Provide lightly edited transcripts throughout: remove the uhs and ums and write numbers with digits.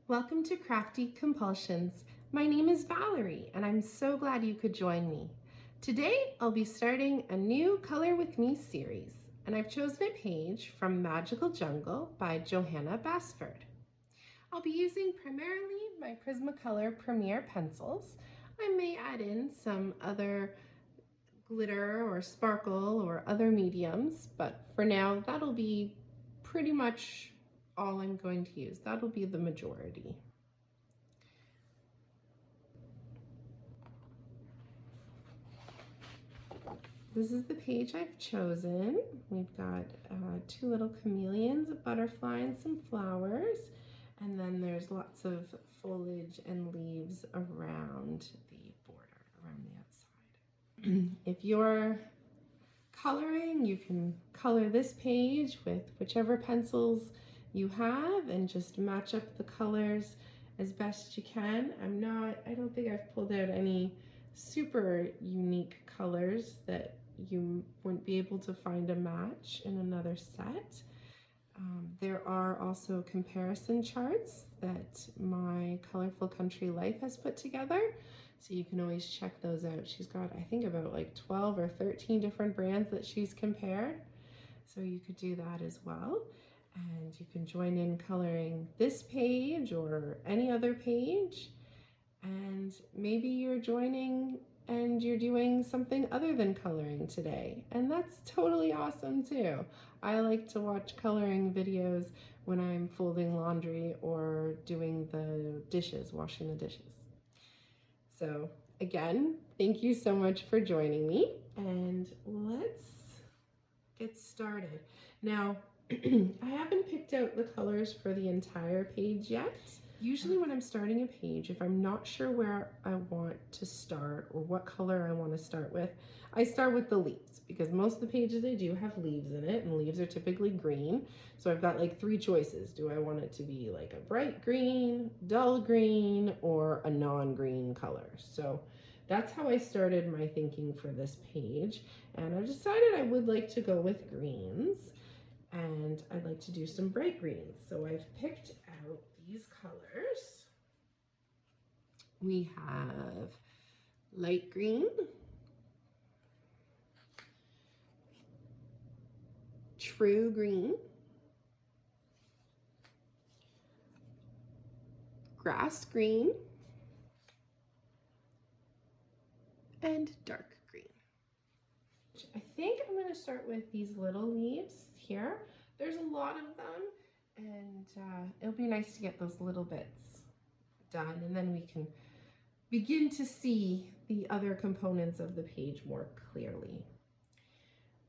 Welcome to Crafty Compulsions. My name is Valerie and I'm so glad you could join me. Today I'll be starting a new Color With Me series and I've chosen a page from Magical Jungle by Johanna Basford. I'll be using primarily my Prismacolor Premier Pencils. I may add in some other glitter or sparkle or other mediums, but for now that'll be pretty much all I'm going to use. That'll be the majority. This is the page I've chosen. We've got two little chameleons, a butterfly, and some flowers. And then there's lots of foliage and leaves around the border, around the outside. If you're coloring, you can color this page with whichever pencils you have and just match up the colors as best you can. I don't think I've pulled out any super unique colors that you wouldn't be able to find a match in another set. There are also comparison charts that my Colorful Country Life has put together, so you can always check those out. She's got, I think, about like 12 or 13 different brands that she's compared, so you could do that as well. And you can join in coloring this page or any other page, and maybe you're joining and you're doing something other than coloring today, and that's totally awesome too. I like to watch coloring videos when I'm folding laundry or doing the dishes, washing the dishes. So again, thank you so much for joining me, and let's get started. Now, I haven't picked out the colors for the entire page yet. Usually when I'm starting a page, if I'm not sure where I want to start or what color I want to start with, I start with the leaves, because most of the pages I do have leaves in it, and leaves are typically green. So I've got like 3 choices. Do I want it to be like a bright green, dull green, or a non-green color? So that's how I started my thinking for this page. And I've decided I would like to go with greens, and I'd like to do some bright greens. So I've picked out these colors. We have light green, true green, grass green, and dark green. I think I'm going to start with these little leaves here. There's a lot of them, and it'll be nice to get those little bits done, and then we can begin to see the other components of the page more clearly.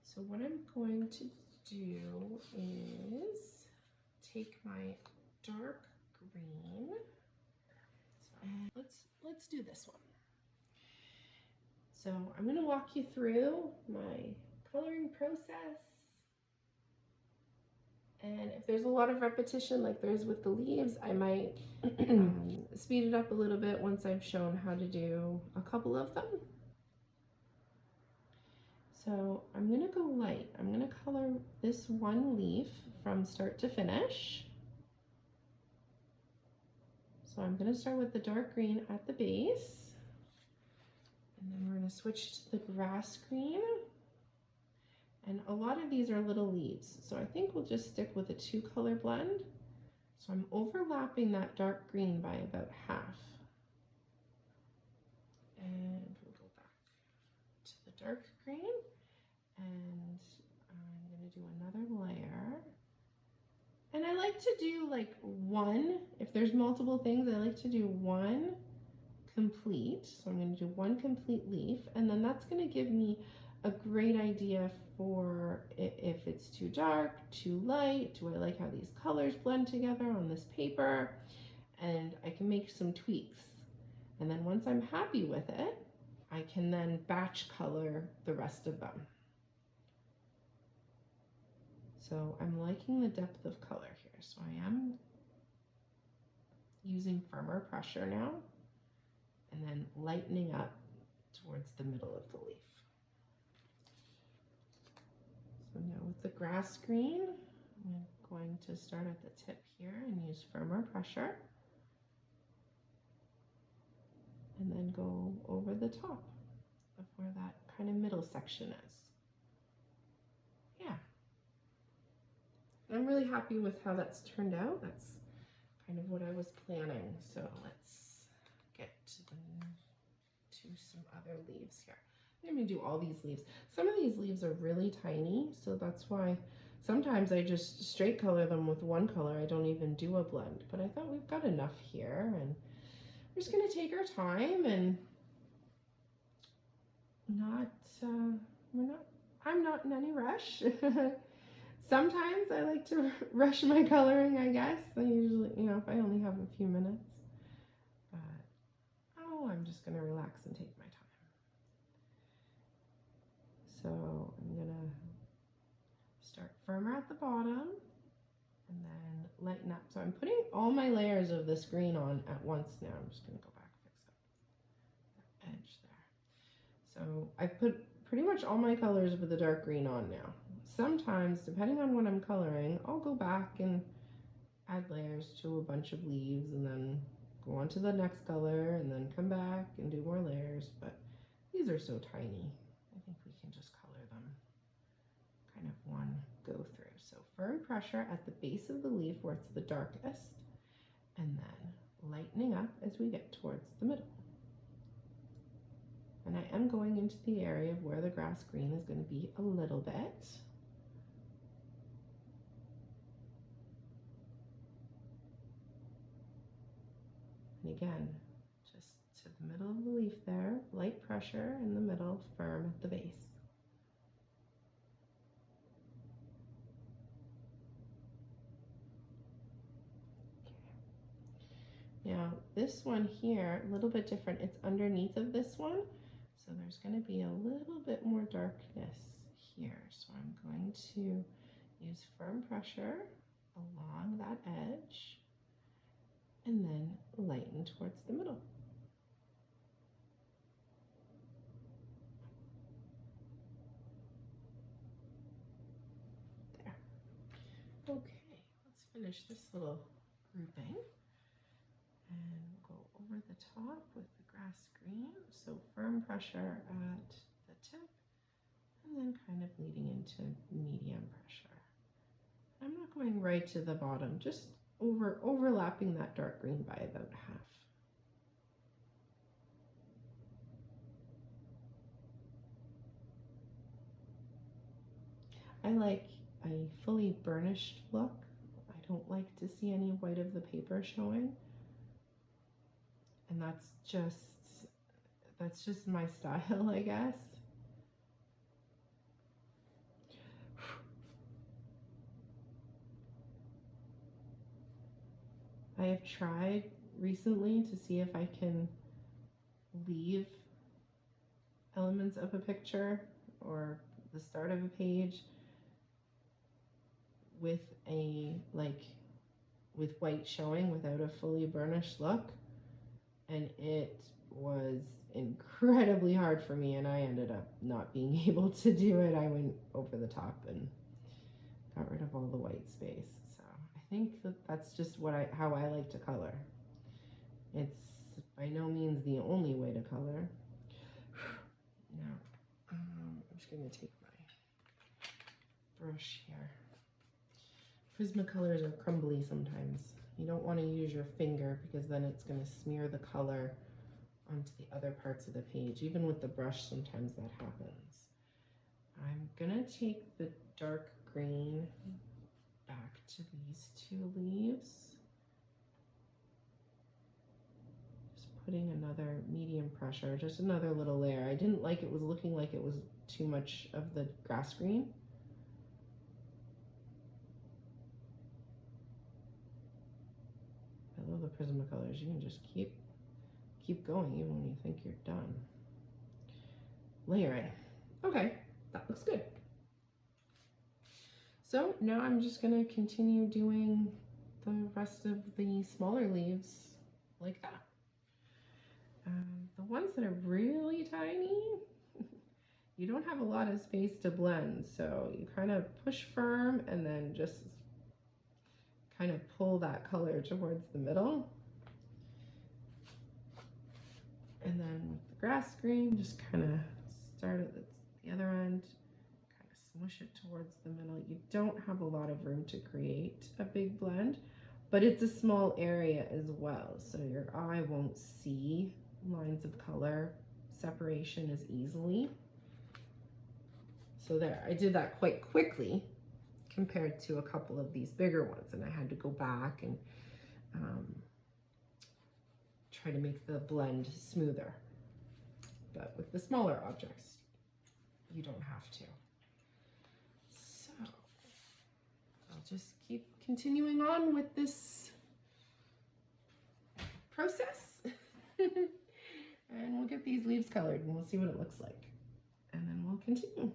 So what I'm going to do is take my dark green, and let's do this one. So I'm going to walk you through my coloring process, and if there's a lot of repetition like there's with the leaves, I might speed it up a little bit once I've shown how to do a couple of them. So I'm going to go light. I'm going to color this one leaf from start to finish. So I'm going to start with the dark green at the base, and then we're going to switch to the grass green. And a lot of these are little leaves, so I think we'll just stick with a 2-color blend. So I'm overlapping that dark green by about half. And we'll go back to the dark green, and I'm going to do another layer. And I like to do like one, if there's multiple things, I like to do one complete. So I'm going to do one complete leaf, and then that's going to give me a great idea for if it's too dark, too light, do I like how these colors blend together on this paper, and I can make some tweaks. And then once I'm happy with it, I can then batch color the rest of them. So I'm liking the depth of color here. So I am using firmer pressure now, and then lightening up towards the middle of the leaf. So now with the grass green, I'm going to start at the tip here and use firmer pressure. and then go over the top of where that kind of middle section is. Yeah. I'm really happy with how that's turned out. That's kind of what I was planning. So let's get to some other leaves here. I'm going to do all these leaves. Some of these leaves are really tiny, so that's why sometimes I just straight color them with one color. I don't even do a blend, but I thought we've got enough here, and we're just going to take our time and I'm not in any rush. Sometimes I like to rush my coloring, I guess. I usually, you know, if I only have a few minutes. But, oh, I'm just going to relax and take my time. So I'm going to start firmer at the bottom and then lighten up. So I'm putting all my layers of this green on at once now. I'm just going to go back and fix up that edge there. So I've put pretty much all my colors with the dark green on now. Sometimes, depending on what I'm coloring, I'll go back and add layers to a bunch of leaves and then go on to the next color and then come back and do more layers, but these are so tiny. I think we can just color them kind of one go through. So firm pressure at the base of the leaf where it's the darkest, and then lightening up as we get towards the middle. And I am going into the area of where the grass green is going to be a little bit. And again, just to the middle of the leaf there, light pressure in the middle, firm at the base. Okay. Now this one here, a little bit different. It's underneath of this one, so there's going to be a little bit more darkness here. So I'm going to use firm pressure along that edge and then lighten towards the middle. There. Okay, let's finish this little grouping and go over the top with the grass green. So firm pressure at the tip and then kind of leading into medium pressure. I'm not going right to the bottom, just overlapping that dark green by about half. I like a fully burnished look. I don't like to see any white of the paper showing. And that's just my style, I guess. I have tried recently to see if I can leave elements of a picture or the start of a page with with white showing without a fully burnished look, and it was incredibly hard for me, and I ended up not being able to do it. I went over the top and got rid of all the white space. So I think that's just how I like to color. It's by no means the only way to color. Now, I'm just going to take my brush here. Prismacolors are crumbly sometimes. You don't want to use your finger because then it's going to smear the color onto the other parts of the page. Even with the brush, sometimes that happens. I'm going to take the dark green back to these two leaves. Just putting another medium pressure, just another little layer. I didn't like it was looking like it was too much of the grass green. I love the Prismacolors. You can just keep going even when you think you're done. Layering. Okay, that looks good. So now I'm just going to continue doing the rest of the smaller leaves like that. The ones that are really tiny, you don't have a lot of space to blend, so you kind of push firm and then just kind of pull that color towards the middle. And then with the grass green, just kind of start at the other end, kind of smush it towards the middle. You don't have a lot of room to create a big blend, but it's a small area as well, so your eye won't see lines of color separation as easily. So there, I did that quite quickly compared to a couple of these bigger ones, and I had to go back and try to make the blend smoother. But with the smaller objects, you don't have to. So I'll just keep continuing on with this process. And we'll get these leaves colored and we'll see what it looks like. And then we'll continue.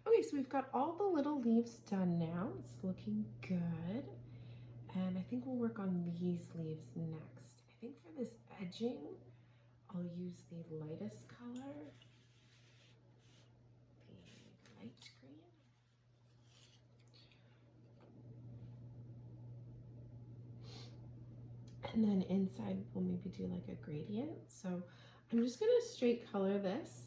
Okay, so we've got all the little leaves done now. It's looking good. And I think we'll work on these leaves next. I think for this edging, I'll use the lightest color, the light green. And then inside we'll maybe do like a gradient. So I'm just gonna straight color this.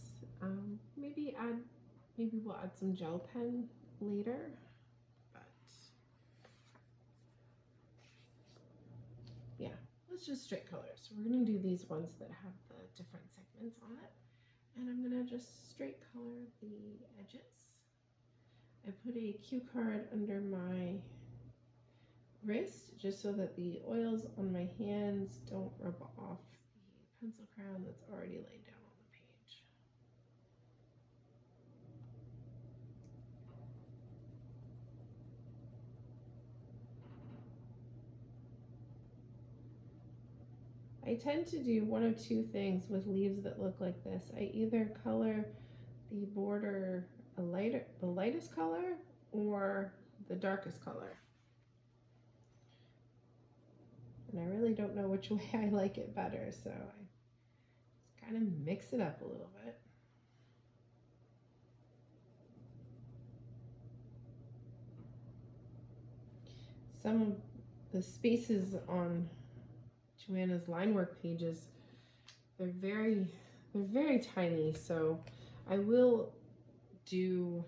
Maybe we'll add some gel pen later, but yeah, let's just straight color. So we're gonna do these ones that have the different segments on it. And I'm gonna just straight color the edges. I put a cue card under my wrist just so that the oils on my hands don't rub off the pencil crown that's already laid down on the page. I tend to do one of two things with leaves that look like this. I either color the border the lightest color or the darkest color. And I really don't know which way I like it better, so I just kind of mix it up a little bit. Some of the spaces on Johanna's line work pages, they're very tiny, so I will do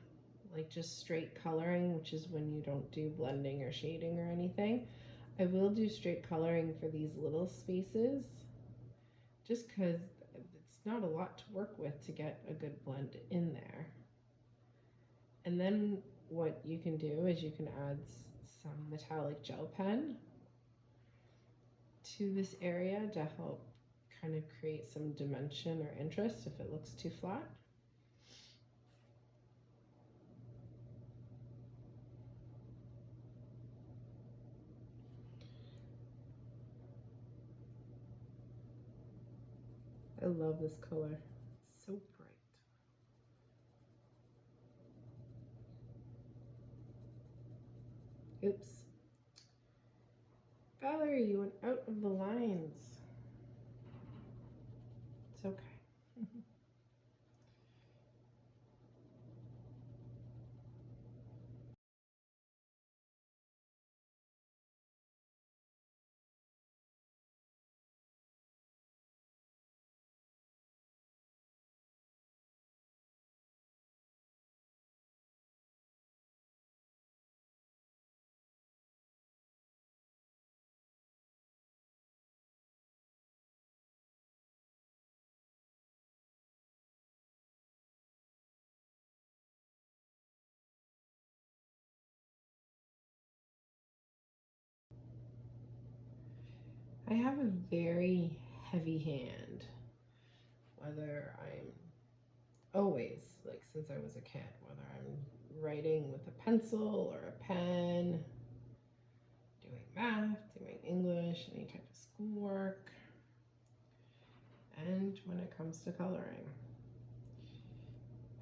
like just straight coloring, which is when you don't do blending or shading or anything. I will do straight coloring for these little spaces just because it's not a lot to work with to get a good blend in there. And then what you can do is you can add some metallic gel pen to this area to help kind of create some dimension or interest if it looks too flat. I love this color. It's so bright. Oops. Valerie, you went out of the lines. It's okay. I have a very heavy hand, whether I'm always, like since I was a kid, whether I'm writing with a pencil or a pen, doing math, doing English, any type of schoolwork, and when it comes to coloring.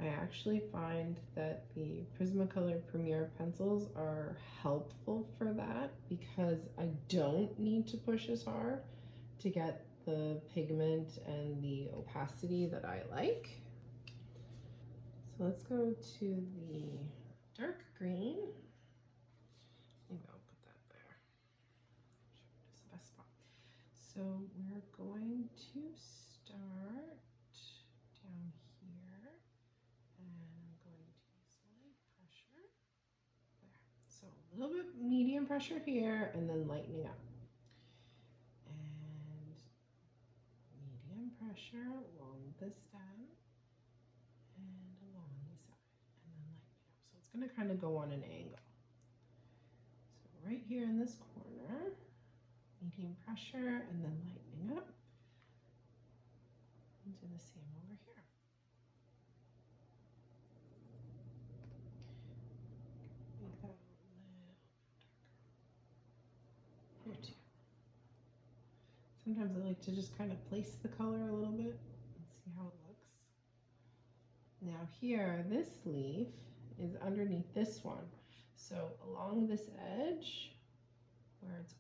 I actually find that the Prismacolor Premier Pencils are helpful for that because I don't need to push as hard to get the pigment and the opacity that I like. So let's go to the dark green. Maybe I'll put that there. It's the best spot. So we're going to start down here, and I'm going to use light pressure. There. So a little bit medium pressure here, and then lightening up. And medium pressure along the stem and along the side, and then lightening up. So it's going to kind of go on an angle. So right here in this corner, medium pressure and then lightening up. And do the same over here. Make that a little darker. Here too. Sometimes I like to just kind of place the color a little bit and see how it looks. Now here, this leaf is underneath this one. So along this edge, where it's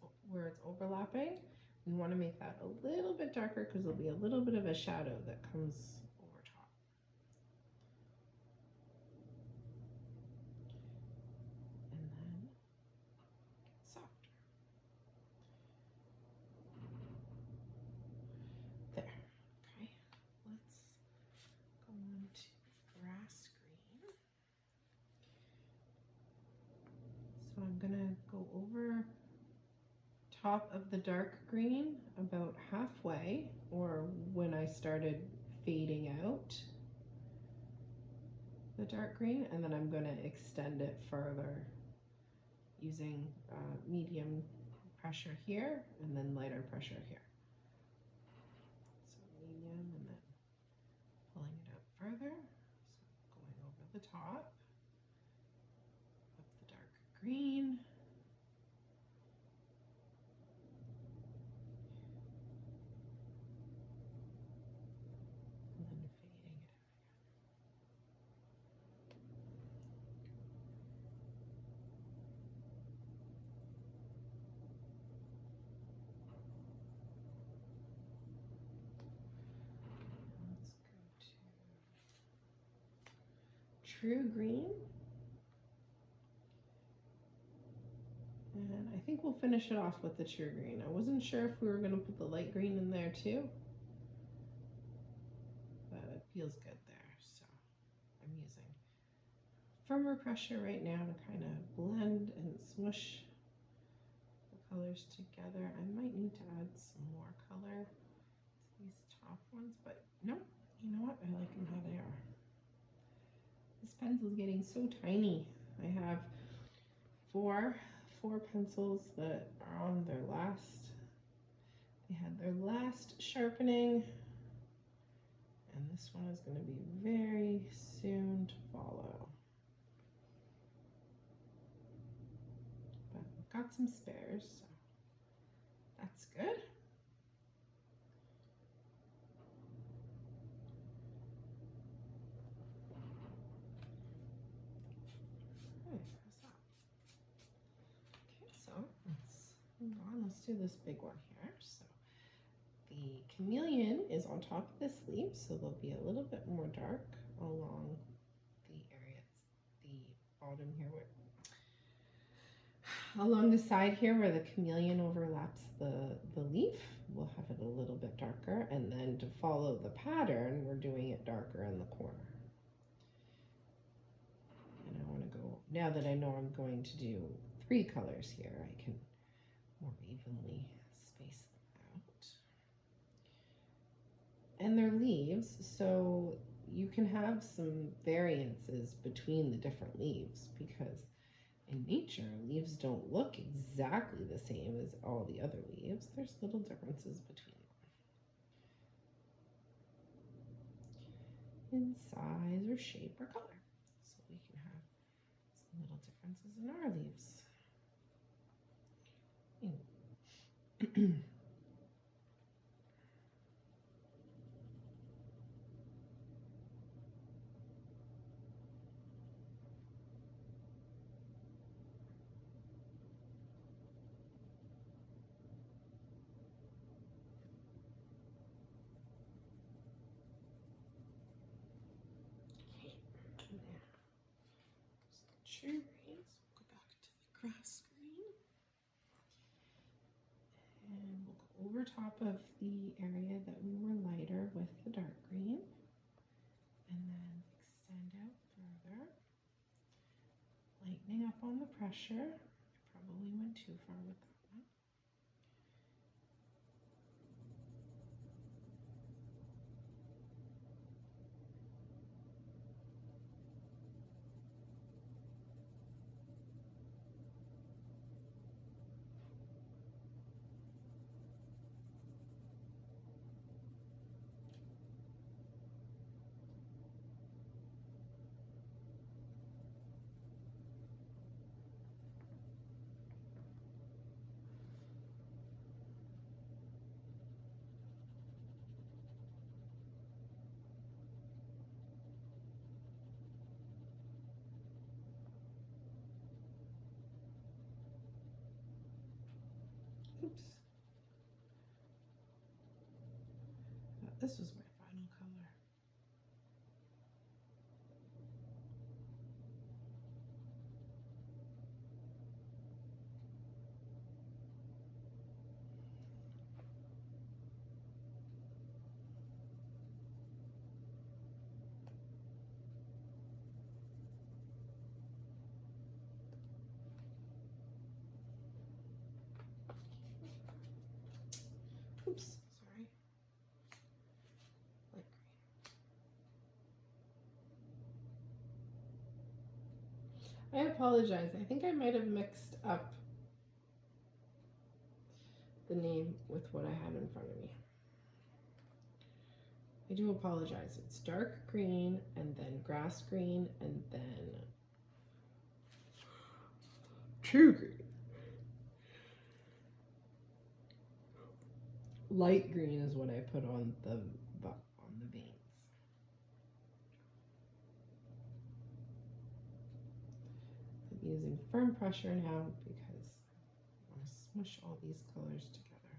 overlapping, we want to make that a little bit darker because there'll be a little bit of a shadow that comes over top. And then get softer. There. Okay. Let's go on to grass green. So I'm gonna go over top of the dark green about halfway, or when I started fading out the dark green, and then I'm going to extend it further using medium pressure here and then lighter pressure here. So medium and then pulling it out further. So going over the top of the dark green. True green, and I think we'll finish it off with the true green. I wasn't sure if we were going to put the light green in there too, but it feels good there, so I'm using firmer pressure right now to kind of blend and smush the colors together. I might need to add some more color to these top ones, but no, you know what, I like them how they are. This pencil is getting so tiny. I have four pencils that are on their last, they had their last sharpening, and this one is going to be very soon to follow. But I've got some spares, so that's good. So let's move on. Let's do this big one here. So the chameleon is on top of this leaf, so there'll be a little bit more dark along the area, the bottom here, along the side here where the chameleon overlaps the leaf. We'll have it a little bit darker, and then to follow the pattern, we're doing it darker in the corner. And I want to go, now that I know I'm going to do 3 colors here, I can more evenly space them out. And they're leaves, so you can have some variances between the different leaves, because in nature, leaves don't look exactly the same as all the other leaves. There's little differences between them in size or shape or color. So we can have some little differences in our leaves. True greens. We'll go back to the grass green, and we'll go over top of the area that we were lighter with the dark green, and then extend out further, lightening up on the pressure. I probably went too far with that one. Oops. This was my final color. Oops, sorry. Light green. I apologize. I think I might have mixed up the name with what I had in front of me. I do apologize. It's dark green and then grass green and then true green. Light green is what I put on the veins. I'm using firm pressure now because I want to smush all these colors together.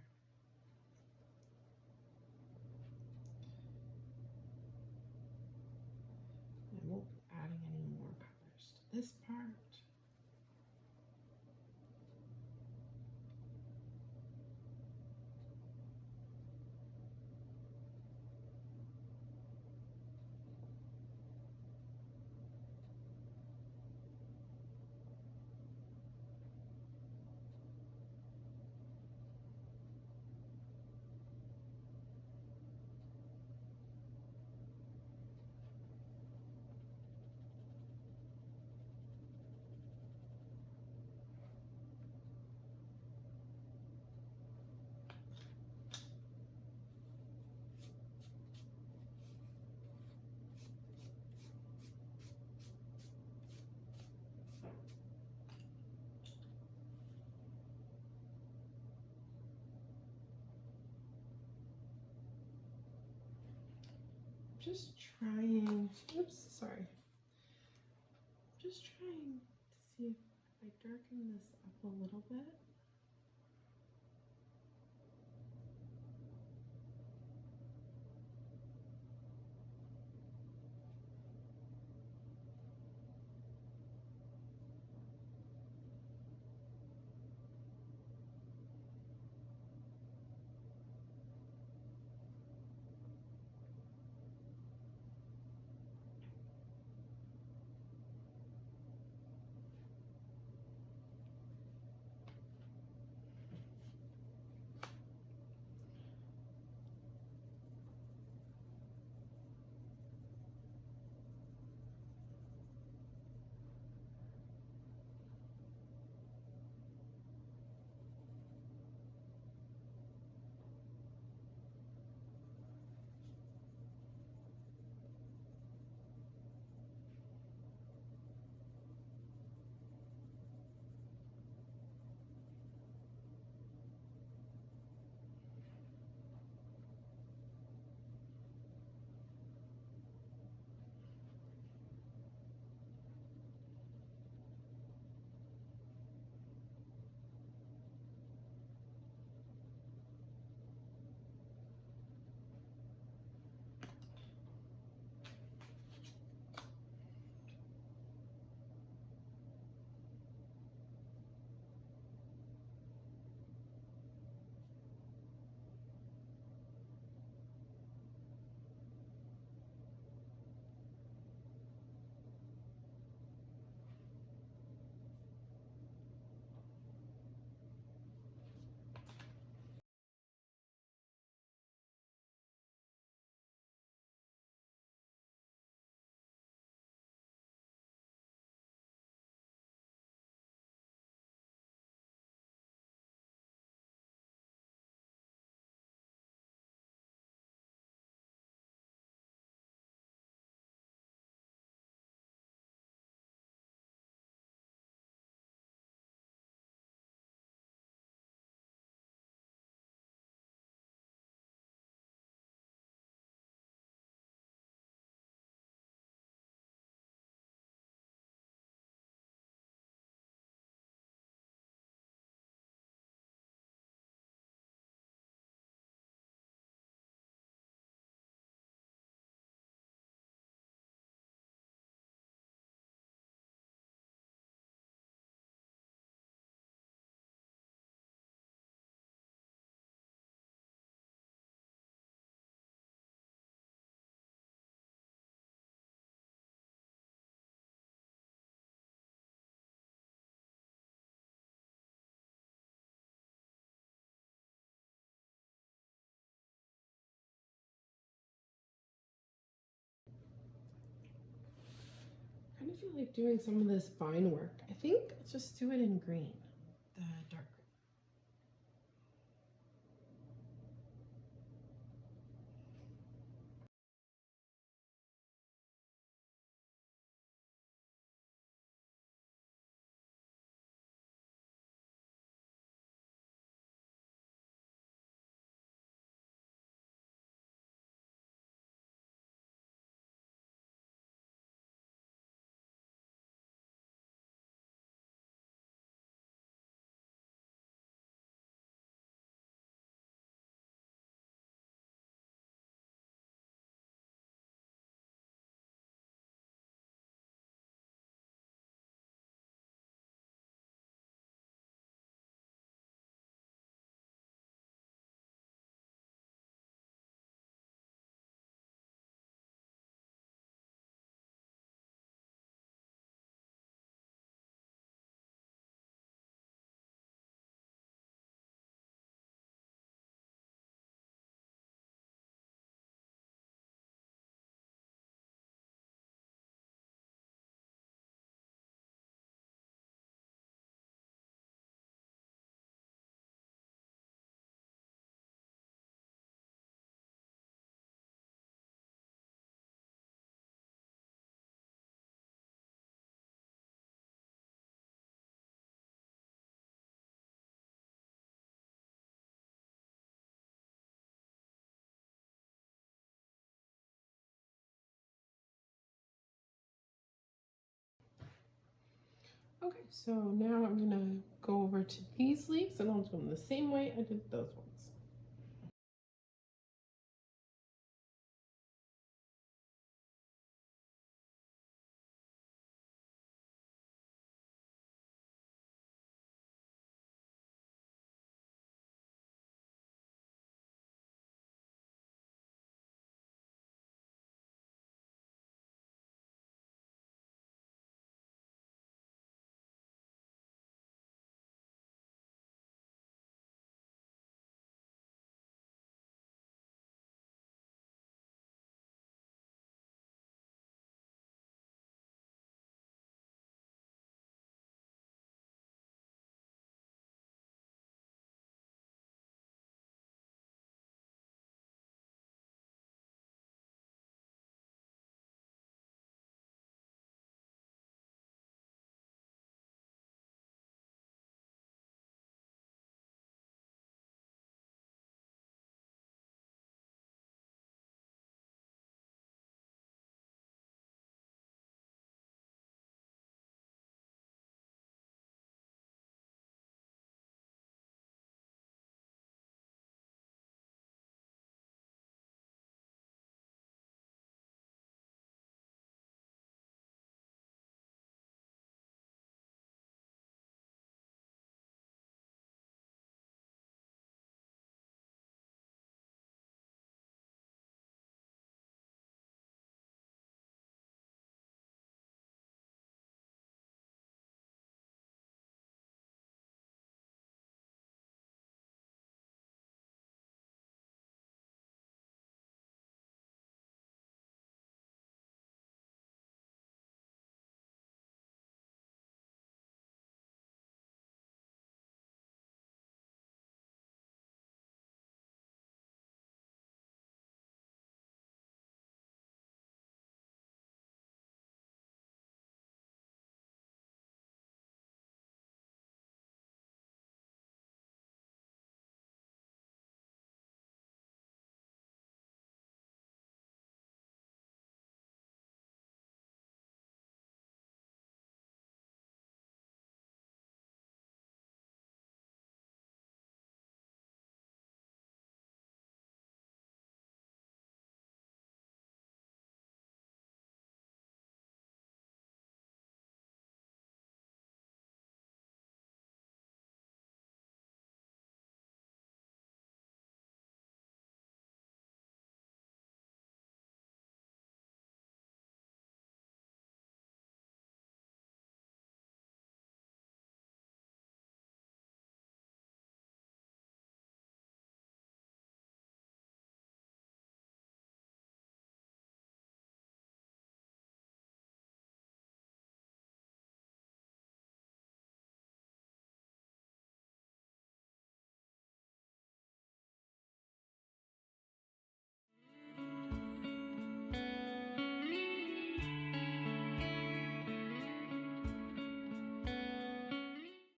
I won't be adding any more colors to this part. Just trying, oops, sorry. Just trying to see if I darken this up a little bit. feel like doing some of this vine work. I think let's just do it in green, the dark green. Okay, so now I'm gonna go over to these leaves and I'll do them the same way I did those ones.